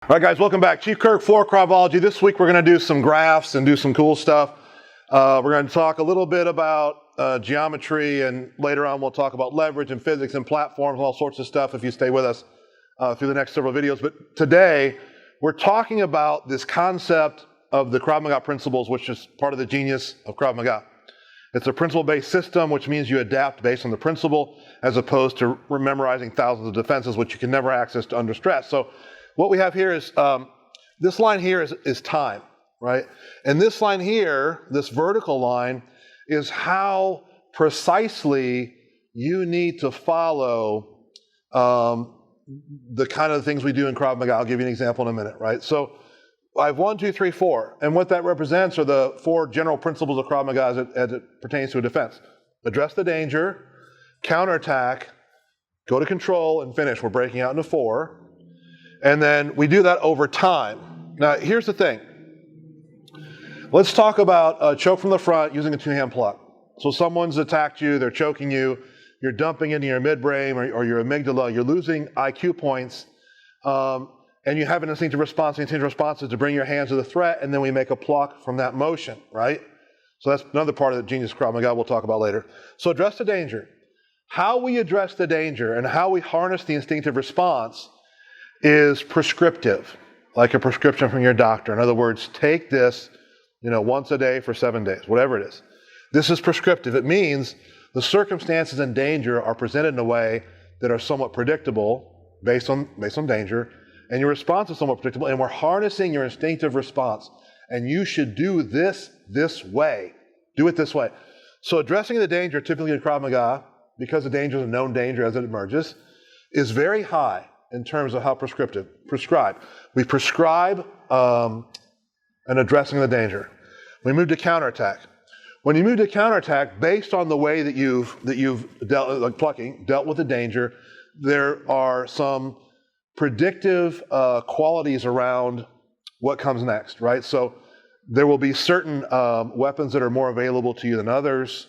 All right, guys, welcome back. Chief Kirk for Kravology. This week we're going to do some graphs and do some cool stuff. We're going to talk a little bit about geometry, and later on we'll talk about leverage and physics and platforms and all sorts of stuff if you stay with us through the next several videos. But today we're talking about this concept of the Krav Maga principles, which is part of the genius of Krav Maga. It's a principle-based system, which means you adapt based on the principle as opposed to memorizing thousands of defenses, which you can never access to under stress. So what we have here is, this line here is time, right? And this line here, this vertical line, is how precisely you need to follow the kind of things we do in Krav Maga. I'll give you an example in a minute, right? So I have 1, 2, 3, 4. And what that represents are the 4 general principles of Krav Maga as it pertains to a defense. Address the danger, counterattack, go to control, and finish. We're breaking out into 4. And then we do that over time. Now, here's the thing. Let's talk about choke from the front using a 2-hand pluck. So someone's attacked you, they're choking you, you're dumping into your midbrain or your amygdala, you're losing IQ points, and you have an instinctive response. The instinctive response is to bring your hands to the threat, and then we make a pluck from that motion, right? So that's another part of the genius of Krav Maga we'll talk about later. So address the danger. How we address the danger and how we harness the instinctive response is prescriptive, like a prescription from your doctor. In other words, take this, once a day for 7 days, whatever it is. This is prescriptive. It means the circumstances and danger are presented in a way that are somewhat predictable based on danger, and your response is somewhat predictable, and we're harnessing your instinctive response. And you should do this way. Do it this way. So addressing the danger, typically in Krav Maga, because the danger is a known danger as it emerges, is very high in terms of how prescribe. We prescribe an addressing the danger. We move to counterattack. When you move to counterattack, based on the way that you've dealt, like plucking, dealt with the danger, there are some predictive qualities around what comes next, right? So there will be certain weapons that are more available to you than others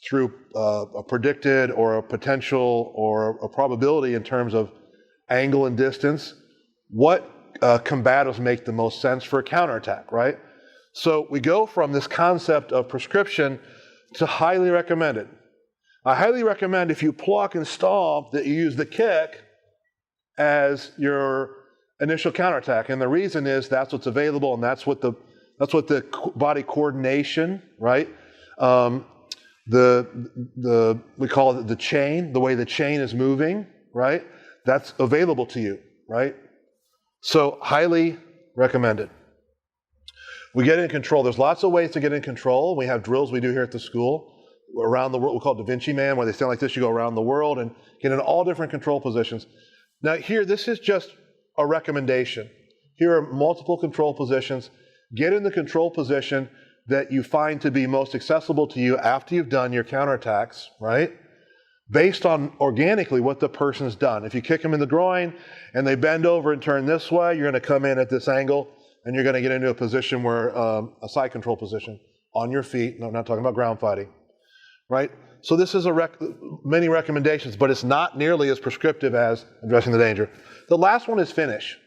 through a predicted or a potential or a probability in terms of angle and distance. What combatives make the most sense for a counterattack, right? So we go from this concept of prescription to highly recommended. I highly recommend if you pluck and stomp that you use the kick as your initial counterattack. And the reason is that's what's available, and that's what the body coordination, right? We call it the chain, the way the chain is moving, right? That's available to you, right? So highly recommended. We get in control. There's lots of ways to get in control. We have drills we do here at the school around the world. We call it Da Vinci Man, where they stand like this. You go around the world and get in all different control positions. Now here, this is just a recommendation. Here are multiple control positions. Get in the control position that you find to be most accessible to you after you've done your counterattacks, right? Based on organically what the person's done. If you kick them in the groin and they bend over and turn this way, you're going to come in at this angle and you're going to get into a position where, a side control position on your feet. No, I'm not talking about ground fighting, right? So this is many recommendations, but it's not nearly as prescriptive as addressing the danger. The last one is finish.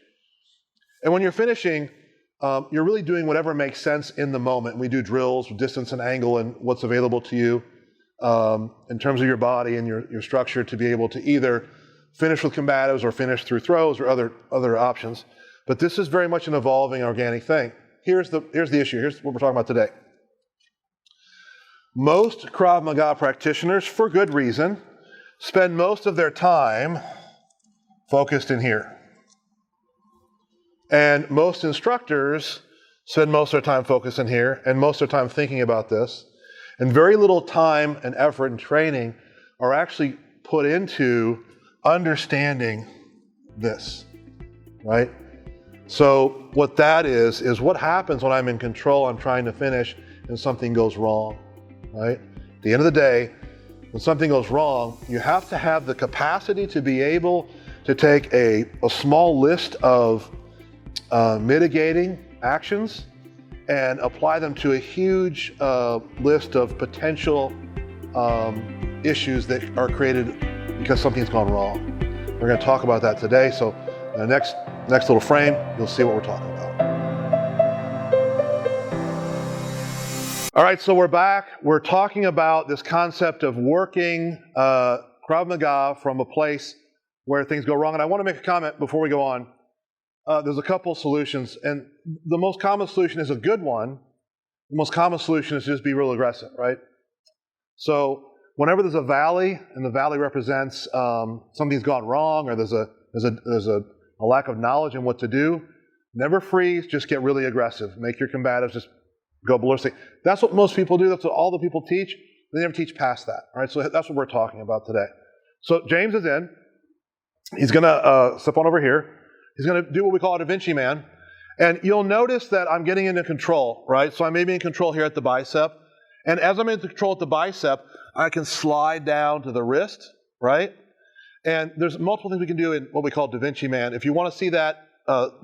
And when you're finishing, you're really doing whatever makes sense in the moment. We do drills with distance and angle and what's available to you in terms of your body and your structure to be able to either finish with combatives or finish through throws or other options. But this is very much an evolving organic thing. Here's the issue. Here's what we're talking about today. Most Krav Maga practitioners, for good reason, spend most of their time focused in here. And most instructors spend most of their time focused in here and most of their time thinking about this. And very little time and effort and training are actually put into understanding this, right? So what that is what happens when I'm in control, I'm trying to finish, and something goes wrong, right? At the end of the day, when something goes wrong, you have to have the capacity to be able to take a small list of mitigating actions and apply them to a huge list of potential issues that are created because something's gone wrong. We're going to talk about that today. So the next next little frame, you'll see what we're talking about. All right, so we're back. We're talking about this concept of working Krav Maga from a place where things go wrong. And I want to make a comment before we go on. There's a couple solutions, and the most common solution is a good one. The most common solution is just be real aggressive, right? So whenever there's a valley, and the valley represents something's gone wrong, or there's a lack of knowledge in what to do, never freeze, just get really aggressive. Make your combatives just go ballistic. That's what most people do. That's what all the people teach. They never teach past that. All right, so that's what we're talking about today. So James is in. He's going to step on over here. He's going to do what we call a Da Vinci Man. And you'll notice that I'm getting into control, right? So I may be in control here at the bicep. And as I'm in control at the bicep, I can slide down to the wrist, right? And there's multiple things we can do in what we call Da Vinci Man. If you want to see that,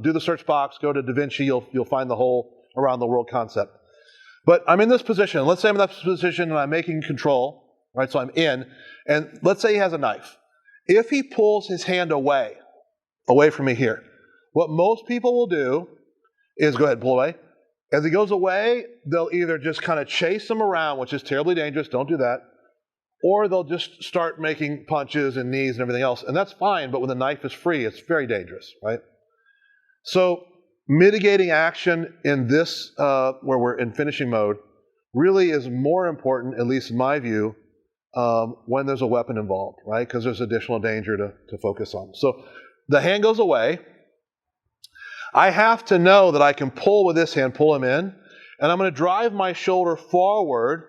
do the search box, go to Da Vinci, you'll find the whole around the world concept. But I'm in this position. Let's say I'm in that position and I'm making control, right? So I'm in, and let's say he has a knife. If he pulls his hand away from me here, what most people will do is go ahead and pull away. As he goes away, they'll either just kind of chase him around, which is terribly dangerous, don't do that, or they'll just start making punches and knees and everything else. And that's fine, but when the knife is free, it's very dangerous, right? So mitigating action in this, where we're in finishing mode, really is more important, at least in my view, when there's a weapon involved, right? Because there's additional danger to focus on. So the hand goes away. I have to know that I can pull with this hand, pull him in, and I'm going to drive my shoulder forward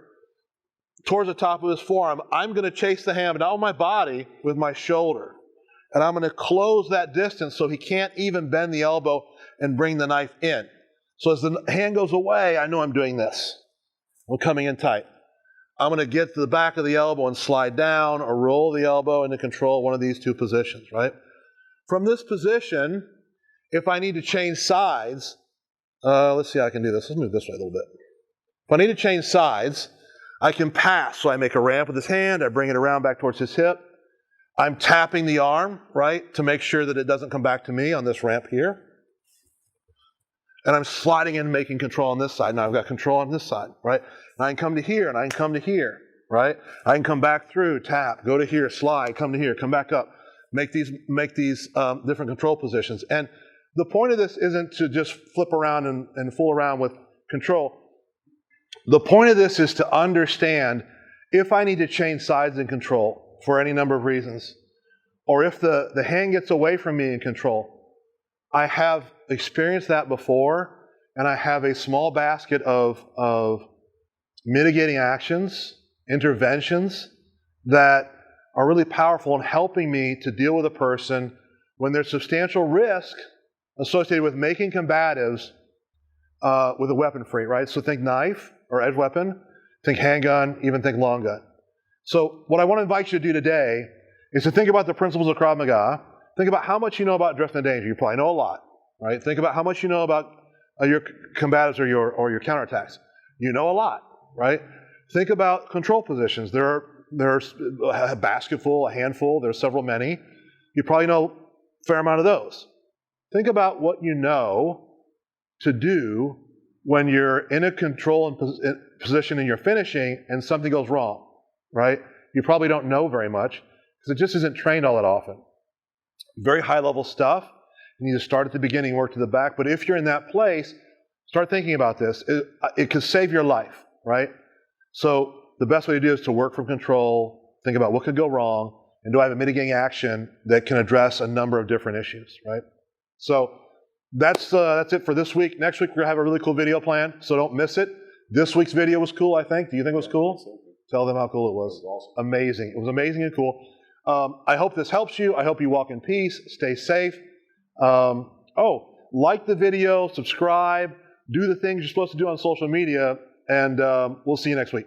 towards the top of his forearm. I'm going to chase the hand down my body with my shoulder, and I'm going to close that distance so he can't even bend the elbow and bring the knife in. So as the hand goes away, I know I'm doing this. I'm coming in tight. I'm going to get to the back of the elbow and slide down or roll the elbow into control one of these two positions, right? From this position, if I need to change sides, let's see how I can do this. Let's move this way a little bit. If I need to change sides, I can pass. So I make a ramp with his hand. I bring it around back towards his hip. I'm tapping the arm, right, to make sure that it doesn't come back to me on this ramp here. And I'm sliding in, making control on this side. Now I've got control on this side, right? And I can come to here, and I can come to here, right? I can come back through, tap, go to here, slide, come to here, come back up. Make these different control positions. And the point of this isn't to just flip around and fool around with control. The point of this is to understand if I need to change sides in control for any number of reasons, or if the hand gets away from me in control. I have experienced that before, and I have a small basket of mitigating actions, interventions that are really powerful in helping me to deal with a person when there's substantial risk associated with making combatives with a weapon free, right? So think knife or edge weapon, think handgun, even think long gun. So what I want to invite you to do today is to think about the principles of Krav Maga. Think about how much you know about drifting into danger. You probably know a lot, right? Think about how much you know about your combatives or your counterattacks. You know a lot, right? Think about control positions. There's a basket full, a handful. There's several many. You probably know a fair amount of those. Think about what you know to do when you're in a control position and you're finishing and something goes wrong, right? You probably don't know very much because it just isn't trained all that often. Very high level stuff. You need to start at the beginning, work to the back. But if you're in that place, start thinking about this. It could save your life, right? So the best way to do is to work from control, think about what could go wrong, and do I have a mitigating action that can address a number of different issues, right? So that's it for this week. Next week, we're going to have a really cool video planned, so don't miss it. This week's video was cool, I think. Do you think it was cool? Tell them how cool it was. It was awesome. Amazing. It was amazing and cool. I hope this helps you. I hope you walk in peace. Stay safe. Like the video, subscribe, do the things you're supposed to do on social media, and we'll see you next week.